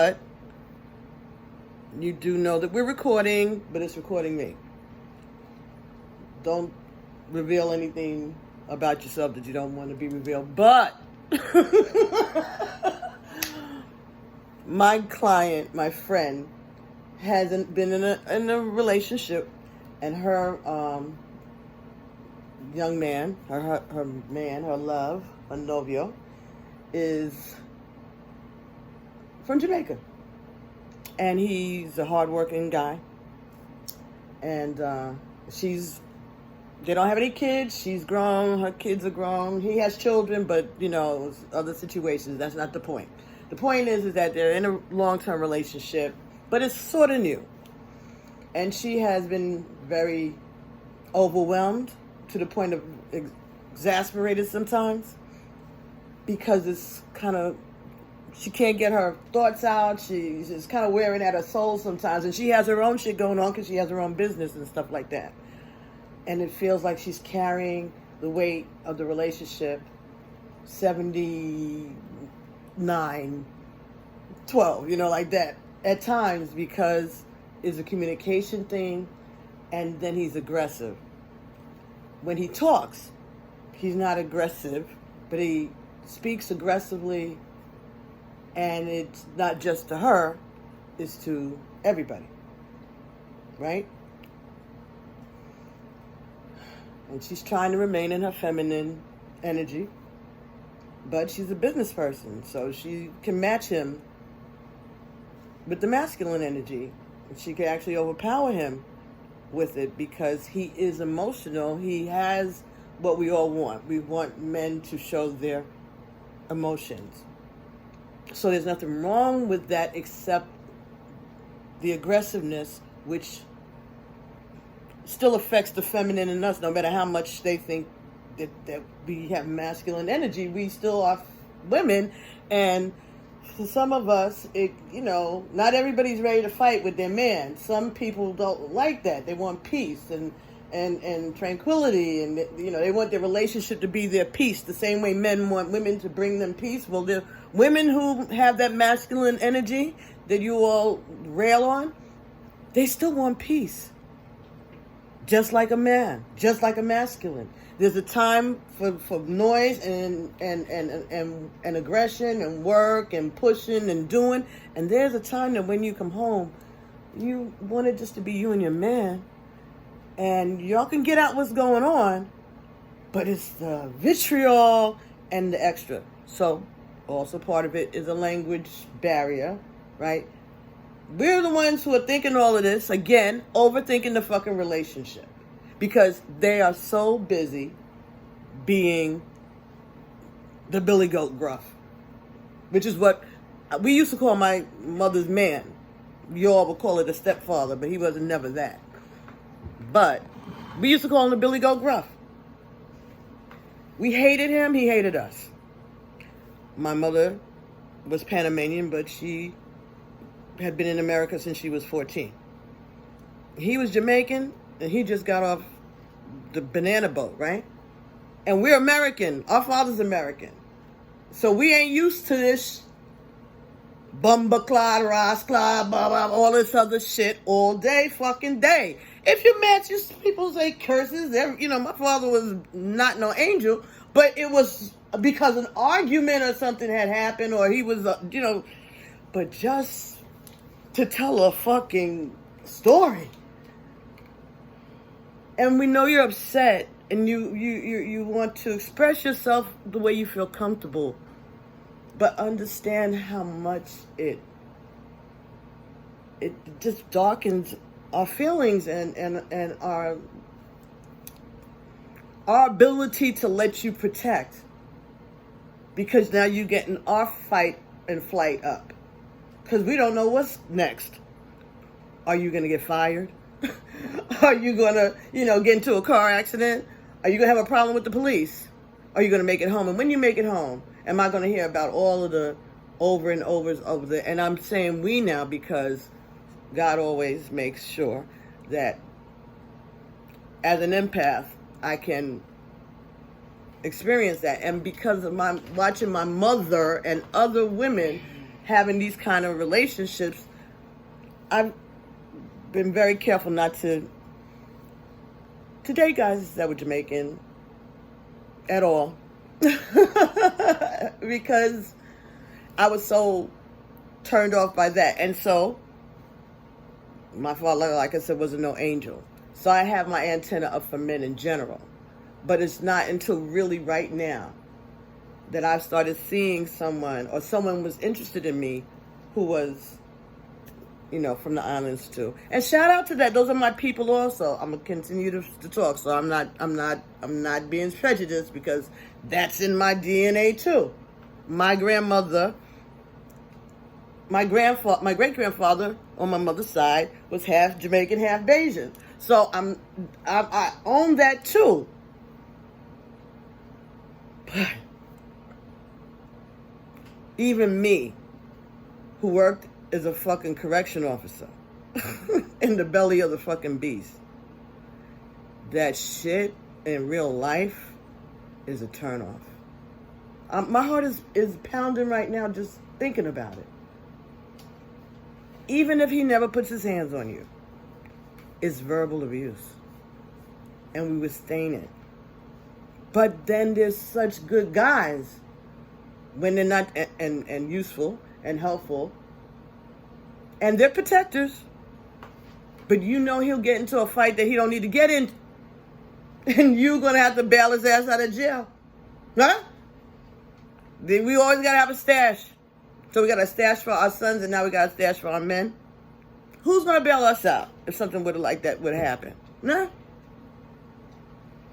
But you do know that we're recording, but it's recording me. Don't reveal anything about yourself that you don't want to be revealed. But my client, my friend, hasn't been in a relationship, and her young man, her man, her love, her novio, is from Jamaica. And he's a hardworking guy. And they don't have any kids. She's grown. Her kids are grown. He has children, but, other situations. That's not the point. The point is that they're in a long-term relationship, but it's sort of new. And she has been very overwhelmed to the point of exasperated sometimes, because it's kind of, she can't get her thoughts out. She's kind of wearing at her soul sometimes. And she has her own shit going on because she has her own business and stuff like that. And it feels like she's carrying the weight of the relationship 79-12, like that at times, because it's a communication thing, and then he's aggressive. When he talks, he's not aggressive, but he speaks aggressively, and it's not just to her, it's to everybody, right? And she's trying to remain in her feminine energy, but she's a business person, so she can match him with the masculine energy. She can actually overpower him with it, because he is emotional. He has what we all want. We want men to show their emotions. So there's nothing wrong with that, except the aggressiveness, which still affects the feminine in us. No matter how much they think that we have masculine energy, we still are women. And for some of us, not everybody's ready to fight with their man. Some people don't like that. They want peace and tranquility, and they want their relationship to be their peace, the same way men want women to bring them peace. Well, the women who have that masculine energy that you all rail on, they still want peace, just like a man, just like a masculine. There's a time for noise and aggression and work and pushing and doing, and there's a time that when you come home, you want it just to be you and your man. And y'all can get out what's going on, but it's the vitriol and the extra. So, also part of it is a language barrier, right? We're the ones who are thinking all of this, again, overthinking the fucking relationship. Because they are so busy being the billy goat gruff. Which is what we used to call my mother's man. You all would call it a stepfather, but he wasn't never that. But we used to call him the billy goat gruff. We hated him, he hated us. My mother was Panamanian, but she had been in America since she was 14. He was Jamaican, and he just got off the banana boat, right? And we're American. Our father's American. So we ain't used to this bumba clod, ras clod, blah, blah, all this other shit all day fucking day. If you match, people say curses. My father was not no angel, but it was because an argument or something had happened, or he was, but just to tell a fucking story. And we know you're upset, and you want to express yourself the way you feel comfortable, but understand how much it just darkens our feelings and our ability to let you protect, because now you're getting our fight and flight up, because we don't know what's next. Are you going to get fired? Are you going to, get into a car accident? Are you going to have a problem with the police? Are you going to make it home? And when you make it home, am I going to hear about all of the over and overs over there? And I'm saying we now, because God always makes sure that as an empath, I can experience that. And because of watching my mother and other women having these kind of relationships, I've been very careful not to date guys that were Jamaican at all. Because I was so turned off by that. And so my father, like I said, wasn't no angel. So I have my antenna up for men in general. But it's not until really right now that I've started seeing someone, or someone was interested in me who was, from the islands too. And shout out to that. Those are my people also. I'm gonna continue to talk. So I'm not being prejudiced, because that's in my DNA too. My grandmother, my great-grandfather on my mother's side was half Jamaican, half Bayesian. So I own that too. But even me, who worked as a fucking correction officer in the belly of the fucking beast, that shit in real life is a turnoff. My heart is pounding right now just thinking about it. Even if he never puts his hands on you, it's verbal abuse. And we withstand it. But then there's such good guys, when they're not and useful and helpful, and they're protectors, but he'll get into a fight that he don't need to get in, and you're gonna have to bail his ass out of jail, huh? Then we always gotta have a stash. So we got a stash for our sons, and now we got a stash for our men. Who's gonna bail us out if something like that would happen? Nah.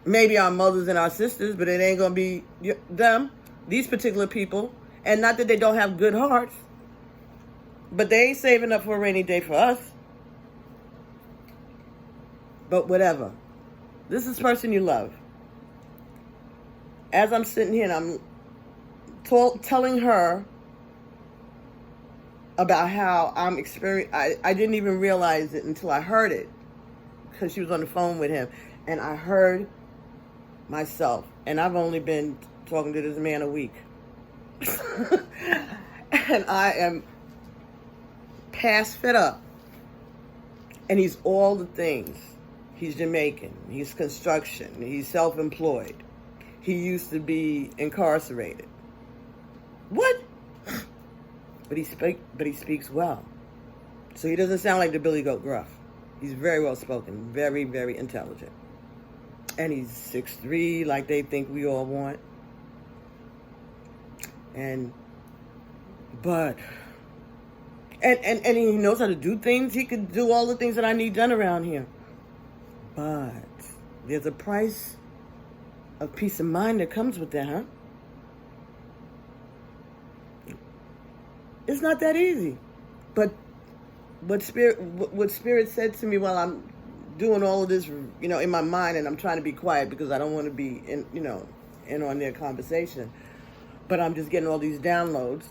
Maybe our mothers and our sisters, but it ain't gonna be them. These particular people, and not that they don't have good hearts, but they ain't saving up for a rainy day for us. But whatever. This is the person you love. As I'm sitting here and I'm telling her about how I'm experiencing, I didn't even realize it until I heard it, because she was on the phone with him, and I heard myself, and I've only been talking to this man a week. And I am past fed up. And he's all the things. He's Jamaican. He's construction. He's self-employed. He used to be incarcerated. What? But he speaks well. So he doesn't sound like the Billy Goat Gruff. He's very well spoken, very, very intelligent. And he's 6'3", like they think we all want. And he knows how to do things. He could do all the things that I need done around here. But there's a price of peace of mind that comes with that, huh? It's not that easy. But what Spirit said to me while I'm doing all of this, in my mind, and I'm trying to be quiet because I don't want to be in on their conversation. But I'm just getting all these downloads.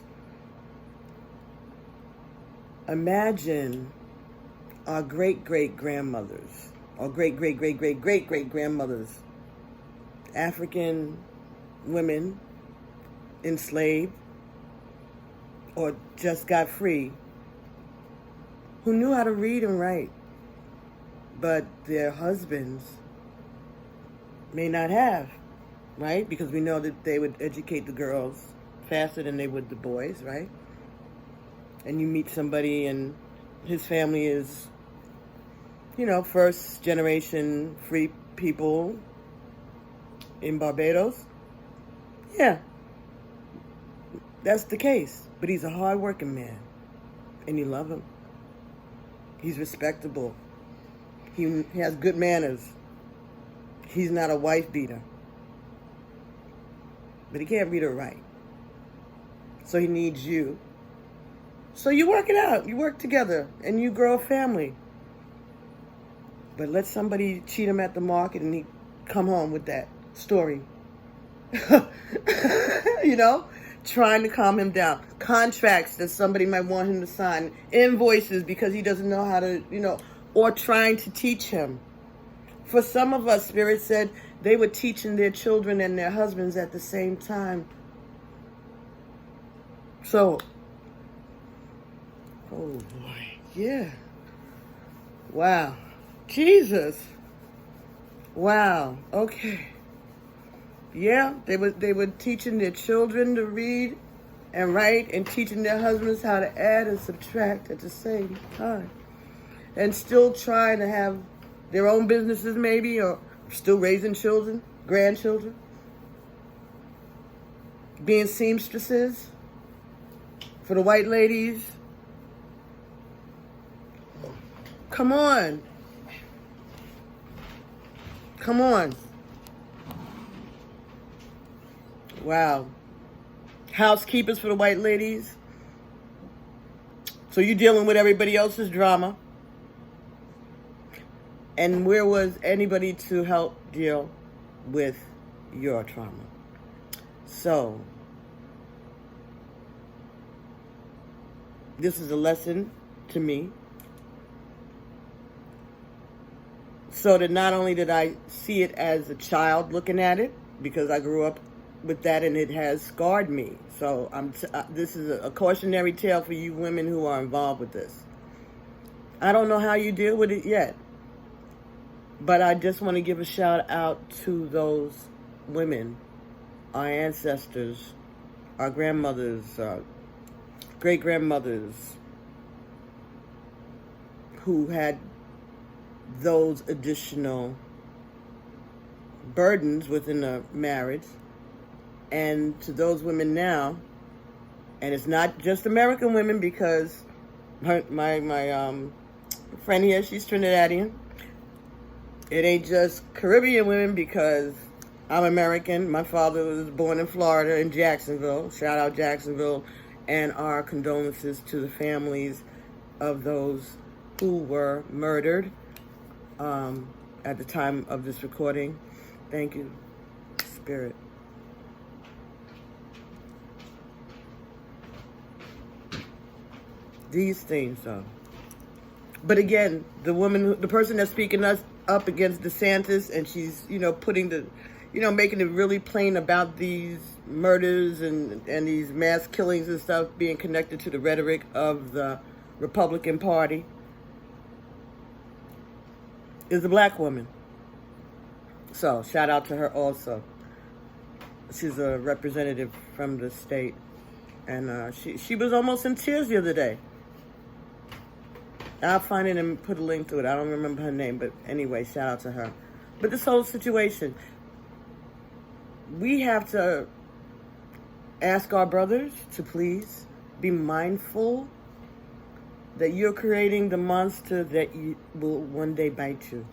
Imagine our great-great-grandmothers, or great-great-great-great-great-great-grandmothers, African women, enslaved, or just got free, who knew how to read and write, but their husbands may not have, right? Because we know that they would educate the girls faster than they would the boys, right? And you meet somebody and his family is, first generation free people in Barbados. Yeah, that's the case. But he's a hard-working man, and you love him. He's respectable. He has good manners. He's not a wife beater. But he can't read or write. So he needs you. So you work it out. You work together, and you grow a family. But let somebody cheat him at the market, and he come home with that story. Trying to calm him down. Contracts that somebody might want him to sign. Invoices because he doesn't know how to, or trying to teach him. For some of us, Spirit said they were teaching their children and their husbands at the same time. So, Oh boy. Yeah. Wow. Jesus. Wow. Okay. Yeah, they were teaching their children to read and write and teaching their husbands how to add and subtract at the same time. And still trying to have their own businesses maybe, or still raising children, grandchildren. Being seamstresses for the white ladies. Come on. Come on. Wow. Housekeepers for the white ladies. So you're dealing with everybody else's drama. And where was anybody to help deal with your trauma? So, this is a lesson to me. So that not only did I see it as a child looking at it, because I grew up with that and it has scarred me. So this is a cautionary tale for you women who are involved with this. I don't know how you deal with it yet, but I just want to give a shout out to those women, our ancestors, our grandmothers, great-grandmothers, who had those additional burdens within a marriage, and to those women now, and it's not just American women, because my friend here, she's Trinidadian. It ain't just Caribbean women, because I'm American. My father was born in Florida, in Jacksonville. Shout out Jacksonville, and our condolences to the families of those who were murdered at the time of this recording. Thank you, Spirit. These things, though. But again, the person that's speaking us up against DeSantis, and she's, putting making it really plain about these murders and these mass killings and stuff being connected to the rhetoric of the Republican Party, is a black woman. So, shout out to her also. She's a representative from the state. And she was almost in tears the other day. I'll find it and put a link to it. I don't remember her name, but anyway, shout out to her. But this whole situation, we have to ask our brothers to please be mindful that you're creating the monster that will one day bite you.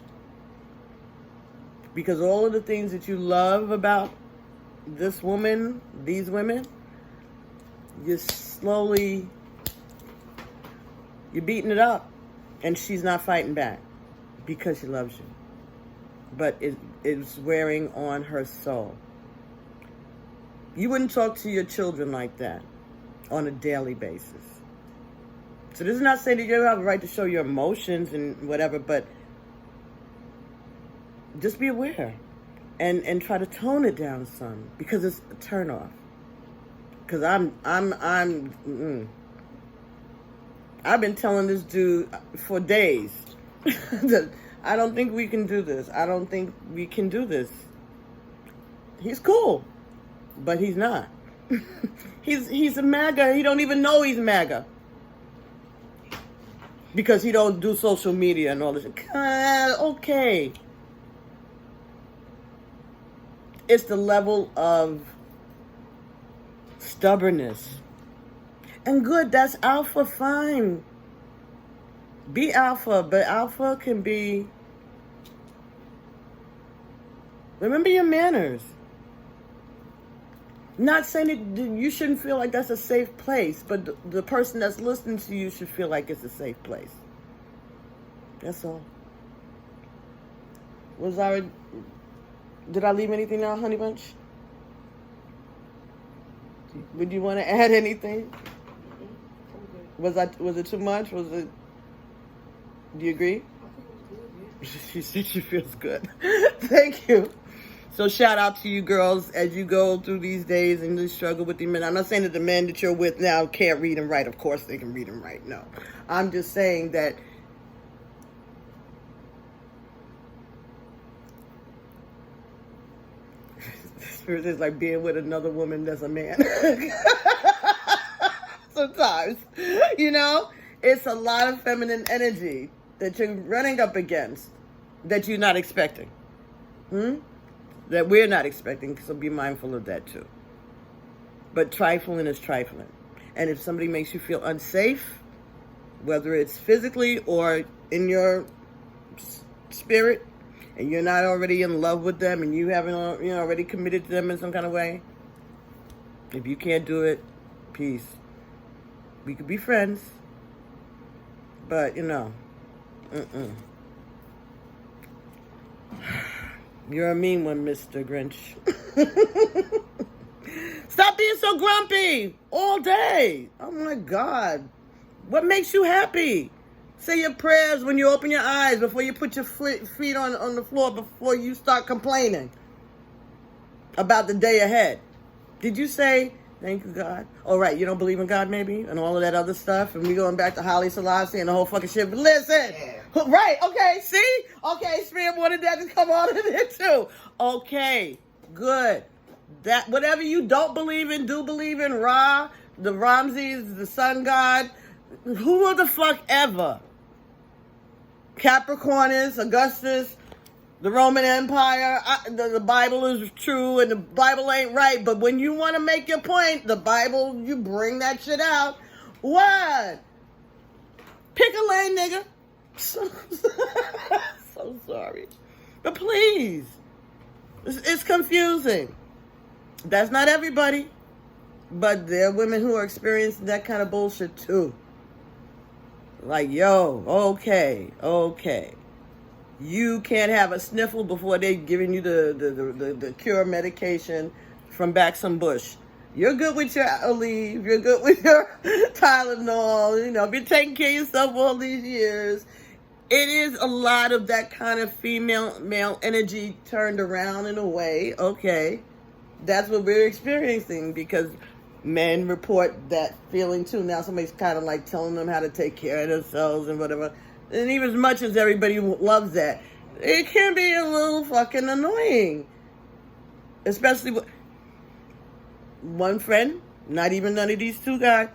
Because all of the things that you love about this woman, these women, you're beating it up. And she's not fighting back because she loves you. But it's wearing on her soul. You wouldn't talk to your children like that on a daily basis. So this is not saying that you have a right to show your emotions and whatever, but just be aware and try to tone it down some, because it's a turnoff. Because I've been telling this dude for days that I don't think we can do this. I don't think we can do this. He's cool, but he's not. He's a MAGA. He don't even know he's MAGA, because he don't do social media and all this. Okay. It's the level of stubbornness. And good, that's alpha, fine. Be alpha, but alpha can be... Remember your manners. Not saying that you shouldn't feel like that's a safe place, but the person that's listening to you should feel like it's a safe place. That's all. Did I leave anything out, Honey Bunch? Would you want to add anything? Was it too much? Do you agree? She said she feels good. Thank you. So shout out to you girls as you go through these days and you struggle with the men. I'm not saying that the men that you're with now can't read and write. Of course they can read and write. No. I'm just saying that it's like being with another woman that's a man. Sometimes, it's a lot of feminine energy that you're running up against that you're not expecting. That we're not expecting, so be mindful of that too. But trifling is trifling. And if somebody makes you feel unsafe, whether it's physically or in your spirit, and you're not already in love with them and you haven't already committed to them in some kind of way, if you can't do it, peace. We could be friends, but you're a mean one, Mr. Grinch. Stop being so grumpy all day. Oh my God. What makes you happy? Say your prayers when you open your eyes, before you put your feet on the floor, before you start complaining about the day ahead. Did you say, thank you, God? All right, you don't believe in God, maybe? And all of that other stuff? And we going back to Haile Selassie and the whole fucking shit. But listen. Yeah. Right, okay, see? Okay, Spirit wanted that to come on in there too. Okay, good. That whatever you don't believe in, do believe in, Ra, the Ramses, the sun god, who the fuck ever. Capricornus, Augustus, the Roman Empire, the Bible is true and the Bible ain't right. But when you want to make your point, the Bible, you bring that shit out. What? Pick a lane, nigga. So sorry. But please. It's confusing. That's not everybody. But there are women who are experiencing that kind of bullshit too. Like, yo, okay. You can't have a sniffle before they're giving you the cure medication from back some bush. You're good with your Aleve. You're good with your Tylenol. If you're taking care of yourself all these years. It is a lot of that kind of male energy turned around in a way. Okay. That's what we're experiencing because men report that feeling too. Now somebody's kind of like telling them how to take care of themselves and whatever. And even as much as everybody loves that, it can be a little fucking annoying. Especially with one friend, not even none of these two guys.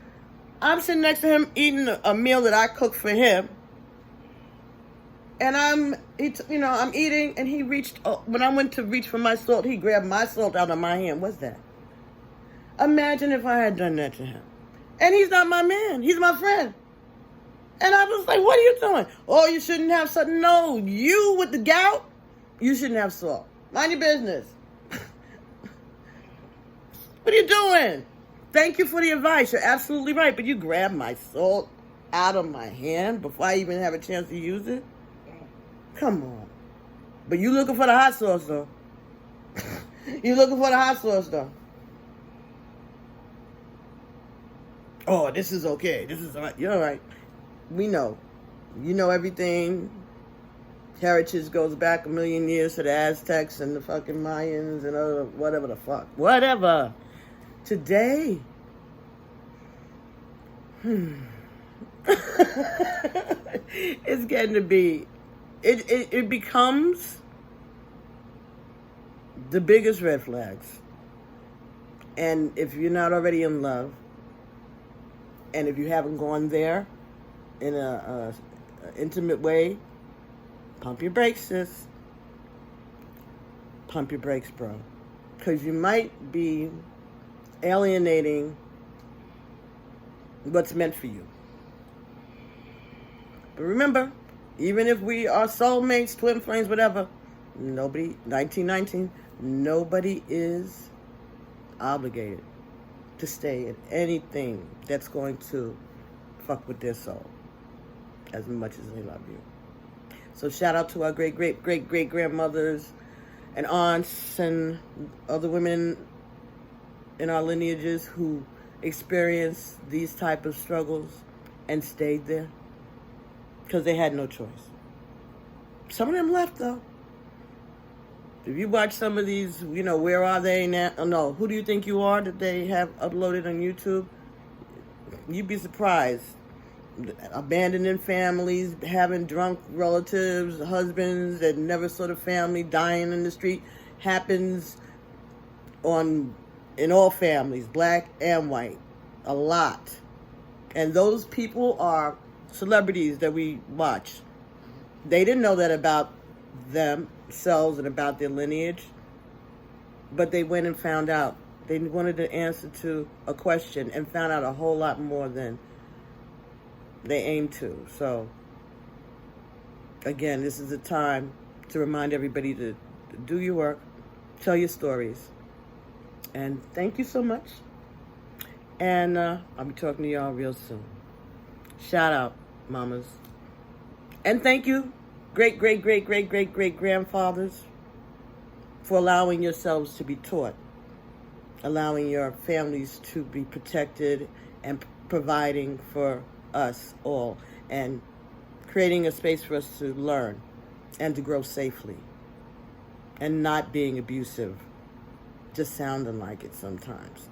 I'm sitting next to him eating a meal that I cooked for him. And I'm eating, and he reached, when I went to reach for my salt, he grabbed my salt out of my hand. What's that? Imagine if I had done that to him. And he's not my man. He's my friend. And I was like, what are you doing? Oh, you shouldn't have something. No, you with the gout, you shouldn't have salt. Mind your business. What are you doing? Thank you for the advice. You're absolutely right. But you grabbed my salt out of my hand before I even have a chance to use it? Come on. But you looking for the hot sauce, though. You looking for the hot sauce, though. Oh, this is okay. This is all right. You're all right. We know. You know everything. Heritage goes back a million years to the Aztecs and the fucking Mayans and whatever the fuck. Whatever. Today. It's getting to be... It becomes the biggest red flags. And if you're not already in love, and if you haven't gone there in a intimate way, pump your brakes, sis. Pump your brakes, bro. Because you might be alienating what's meant for you. But remember, even if we are soulmates, twin flames, whatever, 1919, nobody is obligated to stay in anything that's going to fuck with their soul as much as they love you. So shout out to our great-great-great-great-grandmothers and aunts and other women in our lineages who experienced these type of struggles and stayed there because they had no choice. Some of them left, though. If you watch some of these, where are they now? Oh, no, who do you think you are that they have uploaded on YouTube? You'd be surprised. Abandoning families, having drunk relatives, husbands that never saw the family, dying in the street, happens in all families, black and white, a lot. And those people are celebrities that we watch. They didn't know that about themselves and about their lineage, but they went and found out. They wanted the answer to a question and found out a whole lot more than they aimed to. So, again, this is a time to remind everybody to do your work, tell your stories. And thank you so much. And I'll be talking to y'all real soon. Shout out, mamas. And thank you, great grandfathers, for allowing yourselves to be taught, allowing your families to be protected and providing for us all, and creating a space for us to learn and to grow safely and not being abusive, just sounding like it sometimes.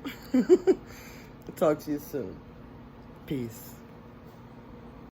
Talk to you soon. Peace.